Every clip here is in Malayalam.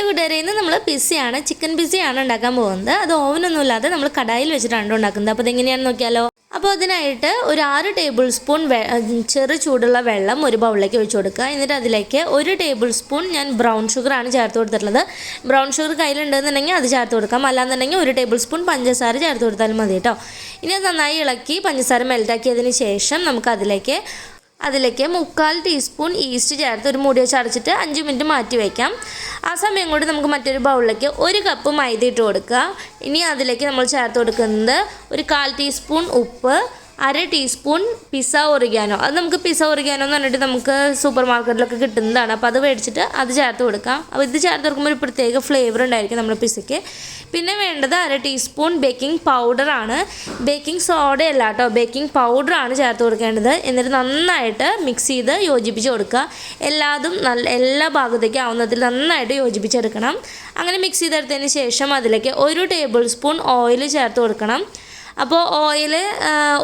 ഹലോ കൂട്ടുകാരെ, ഇന്ന് നമ്മൾ പിസ്സയാണ്, ചിക്കൻ പിസ്സയാണ് ഉണ്ടാക്കാൻ പോകുന്നത്. അത് ഓവനൊന്നും ഇല്ലാതെ നമ്മൾ കടായിൽ വെച്ചിട്ടാണ് ഉണ്ടാക്കുന്നത്. അപ്പോൾ അതെങ്ങനെയാണെന്ന് നോക്കിയാലോ. അപ്പോൾ അതിനായിട്ട് ഒരു 6 ടേബിൾ സ്പൂൺ ചെറു ചൂടുള്ള വെള്ളം ഒരു ബൗളിലേക്ക് ഒഴിച്ചു കൊടുക്കുക. എന്നിട്ട് അതിലേക്ക് 1 ടേബിൾ സ്പൂൺ ഞാൻ ബ്രൗൺ ഷുഗറാണ് ചേർത്ത് കൊടുത്തിട്ടുള്ളത്. ബ്രൗൺ ഷുഗർ കയ്യിലുണ്ടെന്നുണ്ടെങ്കിൽ അത് ചേർത്ത് കൊടുക്കാം, അല്ലാന്നുണ്ടെങ്കിൽ 1 ടേബിൾ സ്പൂൺ പഞ്ചസാര ചേർത്ത് കൊടുത്താലും മതി കേട്ടോ. ഇനി അത് നന്നായി ഇളക്കി പഞ്ചസാര മെൽറ്റാക്കിയതിന് ശേഷം നമുക്ക് അതിലേക്ക് 3/4 ടീസ്പൂൺ ഈസ്റ്റ് ചേർത്ത് ഒരു മൂടി വെച്ച് അടച്ചിട്ട് 5 മിനിറ്റ് മാറ്റി വയ്ക്കാം. ആ സമയം കൊണ്ട് നമുക്ക് മറ്റൊരു ബൗളിലേക്ക് 1 കപ്പ് മൈദ ഇട്ട് കൊടുക്കുക. ഇനി അതിലേക്ക് നമ്മൾ ചേർത്ത് കൊടുക്കുന്നത് ഒരു 1/4 ടീസ്പൂൺ ഉപ്പ്, 1/2 ടീസ്പൂൺ പിസ്സ ഒറിഗാനോ. അത് നമുക്ക് പിസ്സ ഒറിഗാനോ എന്ന് പറഞ്ഞിട്ട് നമുക്ക് സൂപ്പർ മാർക്കറ്റിലൊക്കെ കിട്ടുന്നതാണ്. അപ്പോൾ അത് മേടിച്ചിട്ട് അത് ചേർത്ത് കൊടുക്കാം. അപ്പോൾ ഇത് ചേർത്ത് കൊടുക്കുമ്പോൾ ഒരു പ്രത്യേക ഫ്ലേവർ ഉണ്ടായിരിക്കും നമ്മുടെ പിസ്സയ്ക്ക്. പിന്നെ വേണ്ടത് 1/2 ടീസ്പൂൺ ബേക്കിംഗ് പൗഡറാണ്. ബേക്കിംഗ് സോഡയല്ല കേട്ടോ, ബേക്കിംഗ് പൗഡറാണ് ചേർത്ത് കൊടുക്കേണ്ടത്. എന്നിട്ട് നന്നായിട്ട് മിക്സ് ചെയ്ത് യോജിപ്പിച്ച് കൊടുക്കുക. എല്ലാ ഭാഗത്തേക്കും ആവുന്നതിൽ നന്നായിട്ട് യോജിപ്പിച്ചെടുക്കണം. അങ്ങനെ മിക്സ് ചെയ്തെടുത്തതിന് ശേഷം അതിലേക്ക് 1 ടേബിൾ സ്പൂൺ ഓയിൽ ചേർത്ത് കൊടുക്കണം. അപ്പോൾ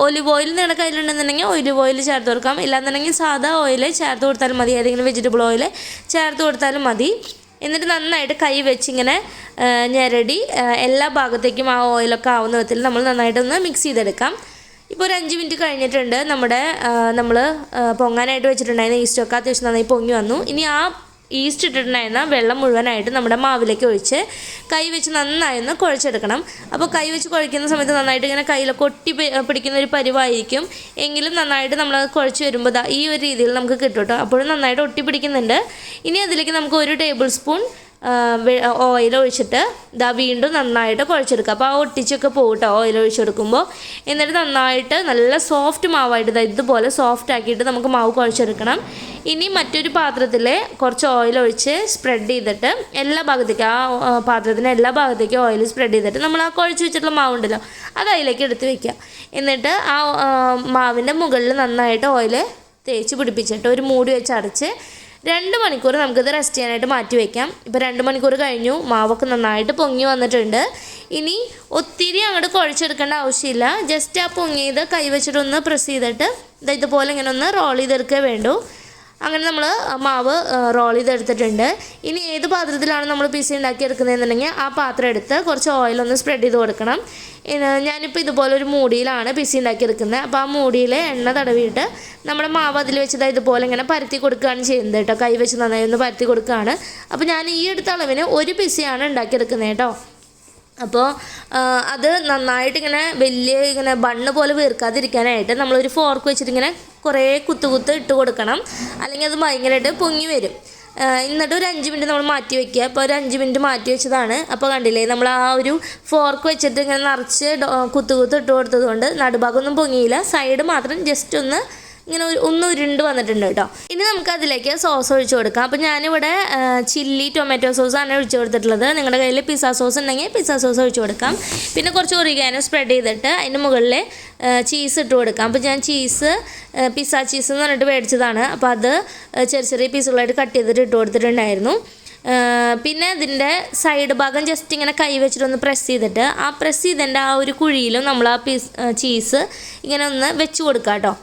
ഒലിവ് ഓയിൽ നിങ്ങളുടെ കയ്യിലുണ്ടെന്നുണ്ടെങ്കിൽ ഒലിവ് ഓയിൽ ചേർത്ത് കൊടുക്കാം, ഇല്ലാന്നുണ്ടെങ്കിൽ സാധാ ഓയിൽ ചേർത്ത് കൊടുത്താലും മതി, ഏതെങ്കിലും വെജിറ്റബിൾ ഓയിൽ ചേർത്ത് കൊടുത്താലും മതി. എന്നിട്ട് നന്നായിട്ട് കൈ വെച്ചിങ്ങനെ ഞെരടി എല്ലാ ഭാഗത്തേക്കും ആ ഓയിലൊക്കെ ആവുന്ന വിധത്തിൽ നമ്മൾ നന്നായിട്ടൊന്ന് മിക്സ് ചെയ്തെടുക്കാം. ഇപ്പോൾ ഒരു 5 മിനിറ്റ് കഴിഞ്ഞിട്ടുണ്ട്. നമ്മൾ പൊങ്ങാനായിട്ട് വെച്ചിട്ടുണ്ടായിരുന്ന ഈസ്റ്റൊക്കെ അത്യാവശ്യം നന്നായി പൊങ്ങി വന്നു. ഇനി ആ ഈസ്റ്റ് ഇട്ടിട്ടുണ്ടായിരുന്ന വെള്ളം മുഴുവനായിട്ട് നമ്മുടെ മാവിലേക്ക് ഒഴിച്ച് കൈ വെച്ച് നന്നായി ഒന്ന് കുഴച്ചെടുക്കണം. അപ്പോൾ കൈ വെച്ച് കുഴയ്ക്കുന്ന സമയത്ത് നന്നായിട്ട് ഇങ്ങനെ കയ്യിലൊക്കെ ഒട്ടി പിടിക്കുന്ന ഒരു പരിവായിരിക്കും. എങ്കിലും നന്നായിട്ട് നമ്മൾ കുഴച്ച് വരുമ്പോൾ ഈ ഒരു രീതിയിൽ നമുക്ക് കിട്ടും കേട്ടോ. അപ്പോഴും നന്നായിട്ട് ഒട്ടി പിടിക്കുന്നുണ്ട്. ഇനി അതിലേക്ക് നമുക്ക് 1 ടേബിൾ സ്പൂൺ ഓയിൽ ഒഴിച്ചിട്ട് വീണ്ടും നന്നായിട്ട് കുഴച്ചെടുക്കുക. അപ്പോൾ ആ ഒട്ടിച്ചൊക്കെ പോകട്ടോ ഓയിൽ ഒഴിച്ചെടുക്കുമ്പോൾ. എന്നിട്ട് നന്നായിട്ട് നല്ല സോഫ്റ്റ് മാവായിട്ട് ഇതുപോലെ സോഫ്റ്റ് ആക്കിയിട്ട് നമുക്ക് മാവ് കുഴച്ചെടുക്കണം. ഇനി മറ്റൊരു പാത്രത്തിൽ കുറച്ച് ഓയിൽ ഒഴിച്ച് സ്പ്രെഡ് ചെയ്തിട്ട് എല്ലാ ഭാഗത്തേക്കും ആ പാത്രത്തിൻ്റെ എല്ലാ ഭാഗത്തേക്കും ഓയിൽ സ്പ്രെഡ് ചെയ്തിട്ട് നമ്മൾ ആ കുഴച്ച് വെച്ചിട്ടുള്ള മാവുണ്ടല്ലോ അത് അതിലേക്ക് എടുത്ത് വയ്ക്കുക. എന്നിട്ട് ആ മാവിൻ്റെ മുകളിൽ നന്നായിട്ട് ഓയിൽ തേച്ച് പിടിപ്പിച്ചിട്ട് ഒരു മൂടി വെച്ച് അടച്ച് 2 മണിക്കൂർ നമുക്കിത് റെസ്റ്റ് ചെയ്യാനായിട്ട് മാറ്റി വയ്ക്കാം. ഇപ്പോൾ 2 മണിക്കൂർ കഴിഞ്ഞു, മാവൊക്കെ നന്നായിട്ട് പൊങ്ങി വന്നിട്ടുണ്ട്. ഇനി ഒത്തിരി അങ്ങോട്ട് കുഴച്ചെടുക്കേണ്ട ആവശ്യമില്ല. ജസ്റ്റ് ആ പൊങ്ങിയത് കൈ വെച്ചിട്ടൊന്ന് പ്രസ് ചെയ്തിട്ട് ഇതുപോലെ ഇങ്ങനെ ഒന്ന് റോൾ ചെയ്തെടുക്കേ വേണ്ടൂ. അങ്ങനെ നമ്മൾ മാവ് റോൾ ചെയ്തെടുത്തിട്ടുണ്ട്. ഇനി ഏത് പാത്രത്തിലാണ് നമ്മൾ പിസ്സ ഉണ്ടാക്കിയെടുക്കുന്നതെന്നുണ്ടെങ്കിൽ ആ പാത്രം എടുത്ത് കുറച്ച് ഓയിലൊന്ന് സ്പ്രെഡ് ചെയ്ത് കൊടുക്കണം. ഞാനിപ്പോൾ ഇതുപോലെ ഒരു മൂടിയിലാണ് പിസ്സ ഉണ്ടാക്കിയെടുക്കുന്നത്. അപ്പോൾ ആ മൂടിയിൽ എണ്ണ തടവിയിട്ട് നമ്മുടെ മാവ് അതിൽ വെച്ചത് ഇതുപോലെ ഇങ്ങനെ പരത്തി കൊടുക്കുകയാണ് ചെയ്യുന്നത് കേട്ടോ. കൈ വെച്ച് നന്നായി ഒന്ന് പരത്തി കൊടുക്കുകയാണ്. അപ്പോൾ ഞാൻ ഈ എടുത്ത അളവിന് 1 പിസ്സയാണ് ഉണ്ടാക്കിയെടുക്കുന്നത് കേട്ടോ. അപ്പോൾ അത് നന്നായിട്ട് ഇങ്ങനെ ബണ്ണ് പോലെ വീർക്കാതിരിക്കാനായിട്ട് നമ്മളൊരു ഫോർക്ക് വെച്ചിട്ടിങ്ങനെ കുറേ കുത്ത് ഇട്ട് കൊടുക്കണം, അല്ലെങ്കിൽ അത് ഭയങ്കരമായിട്ട് പൊങ്ങി വരും. എന്നിട്ട് ഒരു 5 മിനിറ്റ് നമ്മൾ മാറ്റി വയ്ക്കുക. അപ്പോൾ ഒരു 5 മിനിറ്റ് മാറ്റി വെച്ചതാണ്. അപ്പോൾ കണ്ടില്ലേ, നമ്മൾ ആ ഒരു ഫോർക്ക് വെച്ചിട്ട് ഇങ്ങനെ നിറച്ച് കുത്ത് ഇട്ട് കൊടുത്തത് കൊണ്ട് നടുഭാഗമൊന്നും പൊങ്ങിയില്ല, സൈഡ് മാത്രം ജസ്റ്റ് ഇങ്ങനെ ഒന്ന് ഉരുണ്ട് വന്നിട്ടുണ്ട് കേട്ടോ. ഇനി നമുക്ക് അതിലേക്ക് സോസ് ഒഴിച്ചു കൊടുക്കാം. അപ്പോൾ ഞാനിവിടെ ചില്ലി ടൊമാറ്റോ സോസാണ് ഒഴിച്ചു കൊടുത്തിട്ടുള്ളത്. നിങ്ങളുടെ കയ്യിൽ പിസ്സ സോസ് ഉണ്ടെങ്കിൽ പിസ്സ സോസ് ഒഴിച്ചു കൊടുക്കാം. പിന്നെ കുറച്ച് ഒറിഗാനോ സ്പ്രെഡ് ചെയ്തിട്ട് അതിൻ്റെ മുകളിൽ ചീസ് ഇട്ട് കൊടുക്കാം. അപ്പോൾ ഞാൻ പിസ്സ ചീസ് എന്ന് പറഞ്ഞിട്ട് മേടിച്ചതാണ്. അപ്പോൾ അത് ചെറിയ പീസുകളായിട്ട് കട്ട് ചെയ്തിട്ട് ഇട്ട് കൊടുത്തിട്ടുണ്ടായിരുന്നു. പിന്നെ അതിൻ്റെ സൈഡ് ഭാഗം ജസ്റ്റ് ഇങ്ങനെ കൈ വെച്ചിട്ടൊന്ന് പ്രസ് ചെയ്തിട്ട് ആ പ്രസ് ചെയ്തതിൻ്റെ ആ ഒരു കുഴിയിലും നമ്മൾ ആ ചീസ് ഇങ്ങനെ ഒന്ന് വെച്ച് കൊടുക്കാം കേട്ടോ.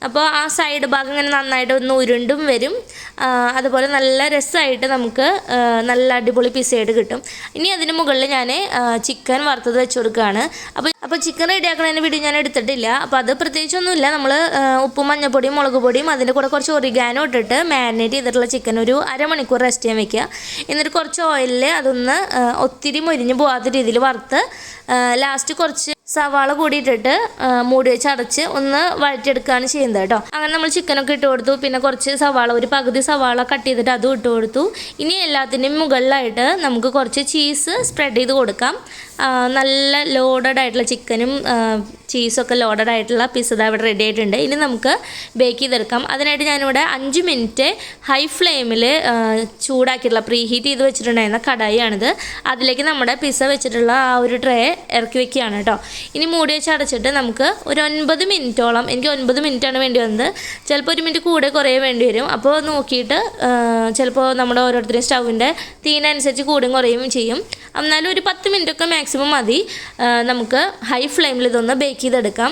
അപ്പോൾ ആ സൈഡ് ഭാഗം ഇങ്ങനെ നന്നായിട്ട് ഒന്ന് ഉരുണ്ടും വരും. അതുപോലെ നല്ല രസമായിട്ട് നമുക്ക് നല്ല അടിപൊളി പിസ്സയായിട്ട് കിട്ടും. ഇനി അതിന് മുകളിൽ ഞാൻ ചിക്കൻ വറുത്തത് വെച്ച് കൊടുക്കുകയാണ്. അപ്പോൾ ചിക്കൻ റെഡിയാക്കുന്നതിൻ്റെ വീഡിയോ ഞാൻ എടുത്തിട്ടില്ല. അപ്പോൾ അത് പ്രത്യേകിച്ചൊന്നുമില്ല. നമ്മൾ ഉപ്പും മഞ്ഞൾപ്പൊടിയും മുളക് പൊടിയും അതിൻ്റെ കൂടെ കുറച്ച് ഒറിഗാനോ ഇട്ടിട്ട് മാരിനേറ്റ് ചെയ്തിട്ടുള്ള ചിക്കൻ ഒരു 1/2 മണിക്കൂർ റെസ്റ്റ് ചെയ്യാൻ വെക്കുക. എന്നിട്ട് കുറച്ച് ഓയിലിൽ അതൊന്ന് ഒത്തിരി മൊരിഞ്ഞ് പോകാത്ത രീതിയിൽ വറുത്ത് ലാസ്റ്റ് കുറച്ച് സവാള കൂടി ഇട്ടിട്ട് മൂടി വെച്ച് അടച്ച് ഒന്ന് വഴറ്റിയെടുക്കുകയാണ് ചെയ്യുന്നത് കേട്ടോ. അങ്ങനെ നമ്മൾ ചിക്കനൊക്കെ ഇട്ട് കൊടുത്തു. പിന്നെ കുറച്ച് ഒരു പകുതി സവാള കട്ട് ചെയ്തിട്ട് അതും ഇട്ട് കൊടുത്തു. ഇനി എല്ലാത്തിൻ്റെയും മുകളിലായിട്ട് നമുക്ക് കുറച്ച് ചീസ് സ്പ്രെഡ് ചെയ്ത് കൊടുക്കാം. നല്ല ലോഡഡ് ആയിട്ടുള്ള ചിക്കനും ചീസൊക്കെ ലോഡഡ് ആയിട്ടുള്ള പിസ്സ ഇവിടെ റെഡി ആയിട്ടുണ്ട്. ഇനി നമുക്ക് ബേക്ക് ചെയ്തെടുക്കാം. അതിനായിട്ട് ഞാനിവിടെ 5 മിനിറ്റ് ഹൈ ഫ്ലെയിമിൽ ചൂടാക്കിയിട്ടുള്ള പ്രീഹീറ്റ് ചെയ്ത് വെച്ചിട്ടുണ്ടായിരുന്ന കടായിയാണിത്. അതിലേക്ക് നമ്മുടെ പിസ്സ വെച്ചിട്ടുള്ള ആ ഒരു ട്രേ ഇറക്കി വെക്കുകയാണ് കേട്ടോ. ഇനി മൂടി വെച്ച് അടച്ചിട്ട് നമുക്ക് ഒരു 9 മിനിറ്റോളം, എനിക്ക് 9 മിനിറ്റാണ് വേണ്ടി വന്നത്. ചിലപ്പോൾ 1 മിനിറ്റ് കൂടെ കുറേ വേണ്ടി വരും. അപ്പോൾ നോക്കിയിട്ട് ചിലപ്പോൾ നമ്മുടെ ഓരോരുത്തരും സ്റ്റൗവിൻ്റെ തീനനുസരിച്ച് കൂടും കുറയും ചെയ്യും. എന്നാലും ഒരു 10 മിനിറ്റൊക്കെ മാക്സിമം മതി. നമുക്ക് ഹൈ ഫ്ലെയിമിൽ ഇതൊന്ന് ബേക്ക് ചെയ്തെടുക്കാം.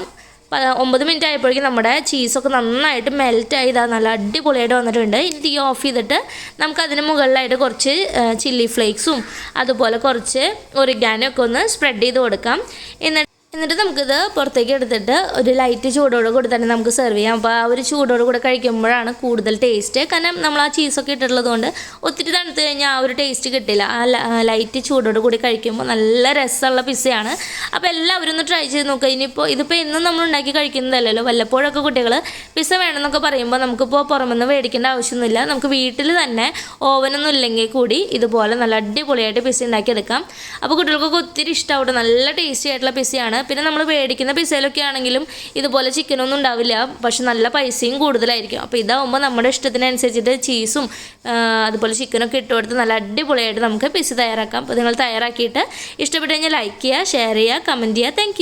9 മിനിറ്റ് ആയപ്പോഴേക്കും നമ്മുടെ ചീസൊക്കെ നന്നായിട്ട് മെൽറ്റായി ഇതാ നല്ല അടിപൊളിയായിട്ട് വന്നിട്ടുണ്ട്. ഇനി തീ ഓഫ് ചെയ്തിട്ട് നമുക്ക് അതിന് മുകളിലായിട്ട് കുറച്ച് ചില്ലി ഫ്ലേക്സും അതുപോലെ കുറച്ച് ഒറിഗാനോ ഒക്കെ ഒന്ന് സ്പ്രെഡ് ചെയ്ത് കൊടുക്കാം. എന്നിട്ട് നമുക്കിത് പുറത്തേക്ക് എടുത്തിട്ട് ഒരു ലൈറ്റ് ചൂടോട് കൂടി തന്നെ നമുക്ക് സെർവ് ചെയ്യാം. അപ്പോൾ ആ ഒരു ചൂടോട് കൂടെ കഴിക്കുമ്പോഴാണ് കൂടുതൽ ടേസ്റ്റ്. കാരണം നമ്മൾ ആ ചീസൊക്കെ ഇട്ടിട്ടുള്ളത് കൊണ്ട് ഒത്തിരി തണുത്ത് കഴിഞ്ഞാൽ ആ ഒരു ടേസ്റ്റ് കിട്ടില്ല. ആ ലൈറ്റ് ചൂടോട് കൂടി കഴിക്കുമ്പോൾ നല്ല രസമുള്ള പിസ്സയാണ്. അപ്പോൾ എല്ലാവരും ഒന്ന് ട്രൈ ചെയ്ത് നോക്കുക. ഇതിപ്പോൾ എന്നും നമ്മൾ ഉണ്ടാക്കി കഴിക്കുന്നതല്ലല്ലോ, വല്ലപ്പോഴൊക്കെ കുട്ടികൾ പിസ്സ വേണമെന്നൊക്കെ പറയുമ്പോൾ നമുക്കിപ്പോൾ പുറമെന്ന് മേടിക്കേണ്ട ആവശ്യമൊന്നുമില്ല. നമുക്ക് വീട്ടിൽ തന്നെ ഓവനൊന്നും ഇല്ലെങ്കിൽ കൂടി ഇതുപോലെ നല്ല അടിപൊളിയായിട്ട് പിസ്സ ഉണ്ടാക്കിയെടുക്കാം. അപ്പോൾ കുട്ടികൾക്കൊക്കെ ഒത്തിരി ഇഷ്ടമാവും. നല്ല ടേസ്റ്റി ആയിട്ടുള്ള പിസ്സയാണ്. പിന്നെ നമ്മൾ മേടിക്കുന്ന പിസ്സയിലൊക്കെ ആണെങ്കിലും ഇതുപോലെ ചിക്കനൊന്നും ഉണ്ടാവില്ല, പക്ഷെ നല്ല പൈസയും കൂടുതലായിരിക്കും. അപ്പോൾ ഇതാവുമ്പോൾ നമ്മുടെ ഇഷ്ടത്തിനനുസരിച്ചിട്ട് ചീസും അതുപോലെ ചിക്കനൊക്കെ ഇട്ട് കൊടുത്ത് നല്ല അടിപൊളിയായിട്ട് നമുക്ക് പിസ്സ തയ്യാറാക്കാം. അപ്പോൾ നിങ്ങൾ തയ്യാറാക്കിയിട്ട് ഇഷ്ടപ്പെട്ട് കഴിഞ്ഞാൽ ലൈക്ക് ചെയ്യുക, ഷെയർ ചെയ്യുക, കമൻറ്റ് ചെയ്യുക. താങ്ക്